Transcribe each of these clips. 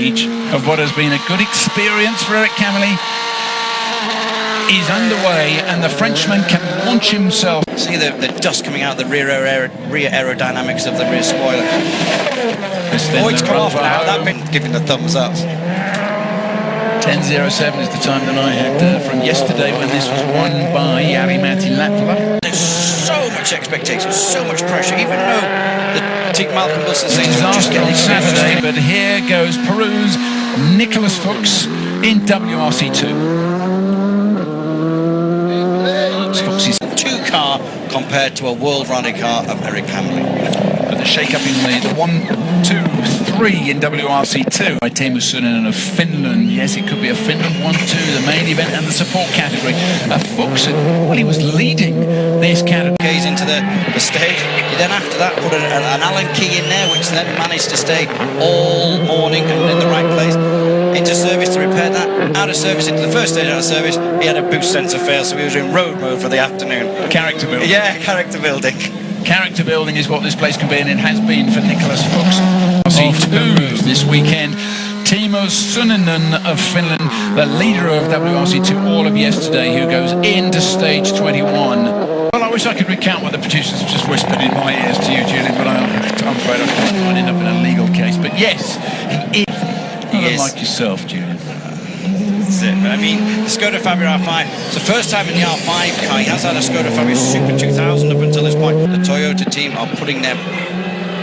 stage of what has been a good experience for Eric Camely is underway, and the Frenchman can launch himself. See the dust coming out of the rear aerodynamics of the rear spoiler. Oh, it's come off now. That been giving the thumbs up. 10:07 is the time that I had from yesterday when this was won by Jari-Matti Latvala. There's so much expectation, so much pressure, even though the team Malcolm Wilson says disaster on Saturday, but here goes Peru's Nicholas Fuchs in WRC2. Fuchs' two-car compared to a World Rally car of Eric Camely. But the shake-up in the 1, 2, 3 in WRC2 by Teemu Sunninen of Finland. Yes, it could be a Finland 1, 2, the main event and the support category. Fuchs, well, he was leading this category. Goes into the stage. He then after that put an Allen key in there, which then managed to stay all morning and in the right place. Into service to repair that. Out of service into the first stage out of service. He had a boost sensor fail, so he was in road mode for the afternoon. Character building. Yeah, character building. Character building is what this place can be, and it has been for Nicholas Fuchs. WRC2 this weekend. Teemu Sunninen of Finland, the leader of WRC2 all of yesterday, who goes into stage 21. Well, I wish I could recount what the producers have just whispered in my ears to you, Julian, but I'm afraid I can't. I'd end up in a legal case. But yes, he is. Like yourself, Julian. That's it. I mean, the Skoda Fabia R5, it's the first time in the R5 car. He has had a Skoda Fabia Super 2000 up until this point. The Toyota team are putting their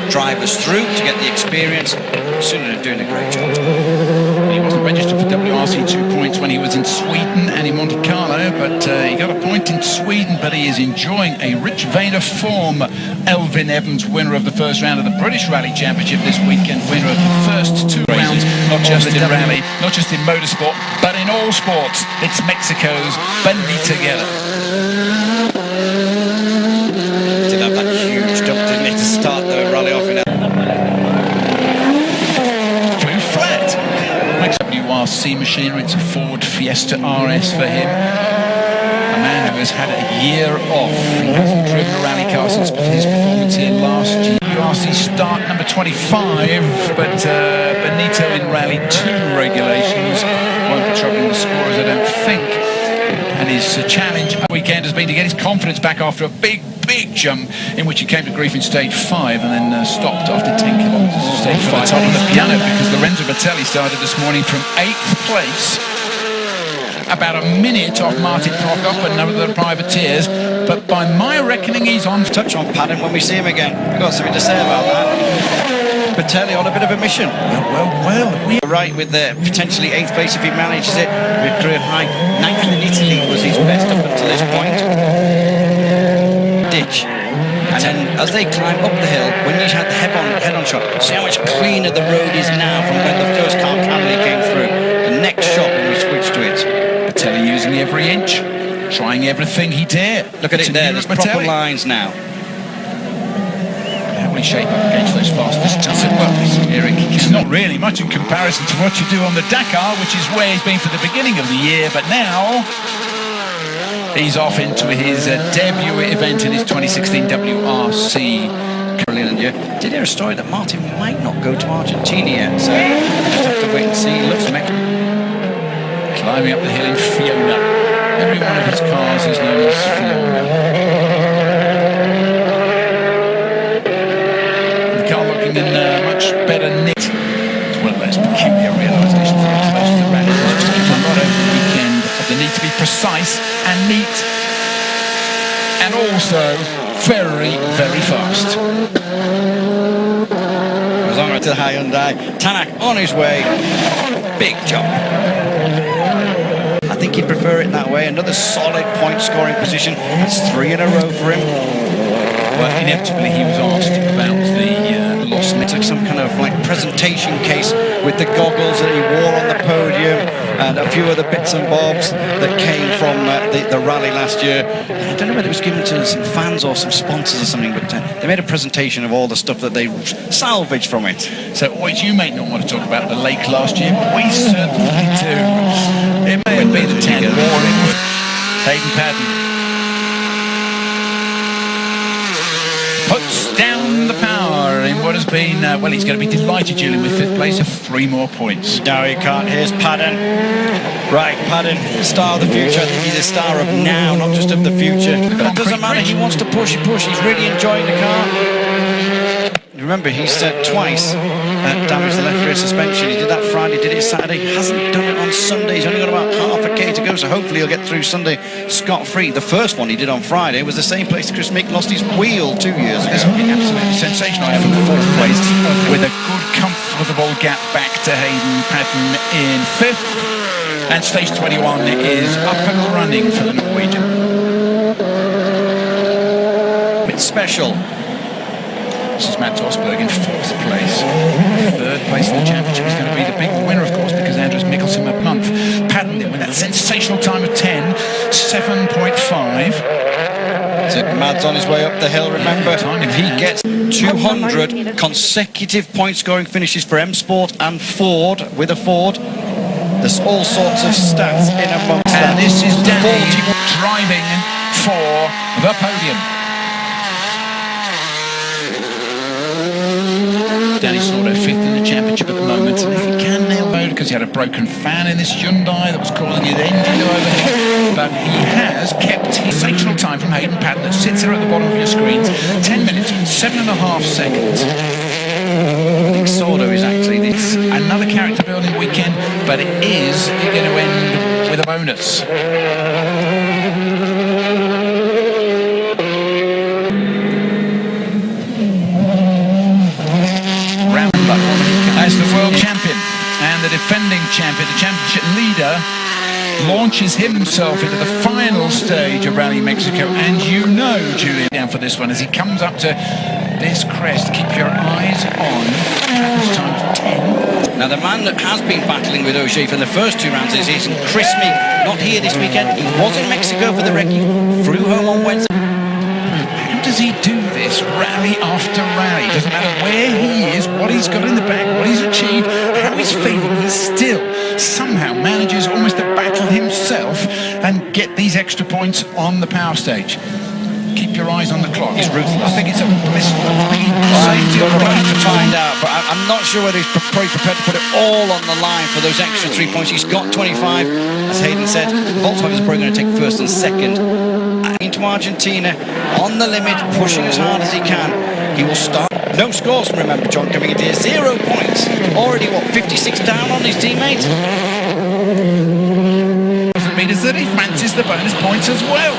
drivers through to get the experience. Sunninen doing a great job. He wasn't registered for WRC2 points when he was in Sweden and in Monte Carlo, but he got a point in Sweden, but he is enjoying a rich vein of form. Elfyn Evans, winner of the first round of the British Rally Championship this weekend, winner of the first 2 rounds, not just in rally, not just in motorsport, but in all sports. It's Mexico's Bonita Guerra. Did have that huge dump, didn't he, to start the rally off in a... Flew flat. WRC machinery, it's a Ford Fiesta RS for him. A man who has had a year off. He hasn't driven a rally car since his performance here last year. WRC start number 25, but Benito in Rally 2 regulations won't be troubling the scorers, I don't think. And his challenge weekend has been to get his confidence back after a big jump in which he came to grief in stage 5 and then stopped after 10 kilometres of stage 5. Top of the piano because Lorenzo Bertelli started this morning from 8th place, about a minute off Martin Prokop and none of the privateers, but by my reckoning he's on touch on padding when we see him again. We've got something to say about that. Bertelli on a bit of a mission. Well, we're right with the potentially 8th place if he manages it. With career high 9th in Italy was his best up until this point. Ditch. And then as they climb up the hill, when you had the head-on shot, see how much cleaner the road is now from when the first car Camely came through. The next shot when we switched to it. Bertelli using every inch, trying everything he dare. Look at it there, there's proper lines now. How will he shape up against those fastest times? Well, Eric, it's not really much in comparison to what you do on the Dakar, which is where he's been for the beginning of the year, but now he's off into his debut event in his 2016 WRC. Did hear a story that Martin might not go to Argentina yet, so we'll just have to wait and see. He loves Mexico. Climbing up the hill in Fiona. Every one of his cars is known as Fiona. The car looking in much better nick. It's one of those peculiar realisations of the rally. Just gives a lot over the weekend of the need to be precise and neat, and also very fast. As long as to the Hyundai, Tanak on his way. Big jump. I think he'd prefer it that way. Another solid point scoring position. It's 3 in a row for him. Well, inevitably he was asked about the loss. It's like some kind of like presentation case with the goggles that he wore on the podium and a few other bits and bobs that came from the rally last year. I don't know whether it was given to some fans or some sponsors or something, but they made a presentation of all the stuff that they salvaged from it. So, Oit, you may not want to talk about the lake last year, but we certainly do. It may have been the 10 more. Hayden Paddon. puts down the power in what has been, well, he's going to be delighted, Julian, with 5th place of 3 more points. No, he can't. Here's Padden. Right, Padden, star of the future. I think he's a star of now, not just of the future. But it doesn't matter. He wants to push. He's really enjoying the car. Remember, he's twice damaged the left rear suspension. He did that Friday, did it Saturday. Hasn't done it on Sunday. He's only got about half a K to go, so hopefully he'll get through Sunday scot-free. The first one he did on Friday was the same place Chris Mick lost his wheel 2 years ago. Absolutely sensational from 4th place with a good, comfortable gap back to Hayden Paddon in 5th. And stage 21 is up and running for the Norwegian. It's special. This is Matt Osberg in 4th place. 3rd place in the championship is going to be the big winner, of course, because Anders Mikkelsen a month. Paddon with that sensational time of 7.5. So Mads on his way up the hill, remember, if he gets 200 consecutive point-scoring finishes for M Sport and Ford, with a Ford, there's all sorts of stats in amongst that. And this is Danny driving for the podium. Danny Sordo 5th in the championship at the moment, and if he can nail mode, because he had a broken fan in this Hyundai that was causing his engine to overheat, but he has kept his sensational time from Hayden Paddon that sits there at the bottom of your screens, 10 minutes, 7.5 seconds. I think Sordo is actually this. Another character building weekend, but it is going to end with a bonus. As the world champion and the defending champion, the championship leader, launches himself into the final stage of Rally Mexico. And you know, Julian, down for this one, as he comes up to this crest, keep your eyes on this time of 10. Now, the man that has been battling with Ogier for the first 2 rounds of the season, Chris Meek, not here this weekend. He was in Mexico for the recce, flew home on Wednesday. How does he do this rally after rally? Doesn't matter where he is, what he's got in the bag, what he's achieved, how he's feeling, he still somehow manages almost to battle himself and get these extra points on the power stage. Keep your eyes on the clock. He's ruthless. I think it's a blissful Safety we're about to find out, but I'm not sure whether he's probably prepared to put it all on the line for those extra 3 points. He's got 25, as Hayden said. Volkswagen's probably going to take 1st and 2nd. Into Argentina, on the limit, pushing as hard as he can. He will start. No scores, remember, John, coming into here. 0 points. Already, 56 down on his teammates? Doesn't mean is that he fancies the bonus points as well.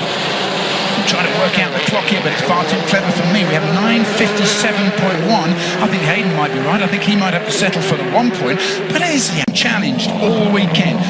I'm trying to work out the clock here, but it's far too clever for me. We have 9:57.1. I think Hayden might be right. I think he might have to settle for the 1 point. But is he challenged all weekend?